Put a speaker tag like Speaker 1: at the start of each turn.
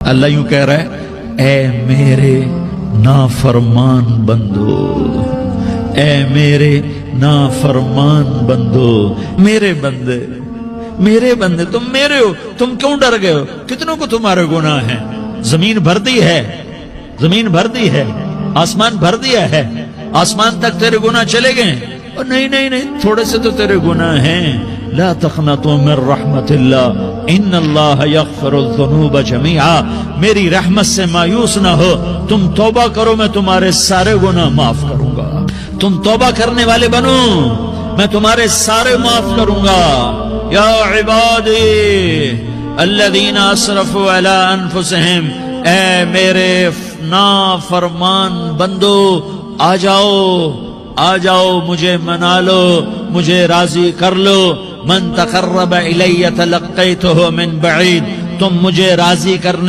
Speaker 1: اللہ یوں کہہ رہا ہے، اے میرے نافرمان بندو، اے میرے نافرمان بندو، میرے بندے، میرے بندے، تم میرے ہو، تم کیوں ڈر گئے ہو؟ کتنوں کو تمہارے گناہ ہیں؟ زمین بھر دی ہے، زمین بھر دی ہے، آسمان بھر دیا ہے، آسمان تک تیرے گناہ چلے گئے؟ اور نہیں نہیں نہیں، تھوڑے سے تو تیرے گناہ ہیں۔ لا تقنطوا من رحمت اللہ ان اللہ یغفر الذنوب جميعا، میری رحمت سے مایوس نہ ہو، تم توبہ کرو، میں تمہارے سارے گناہ معاف کروں گا۔ تم توبہ کرنے والے بنو، میں تمہارے سارے معاف کروں گا۔ یا عبادی الذین اسرفوا علی انفسہم، اے میرے نافرمان بندو، آ جاؤ، آ جاؤ، مجھے منا لو، مجھے راضی کر لو۔ من تقرب الی تلقیتہ من بعید، تم مجھے راضی کرنے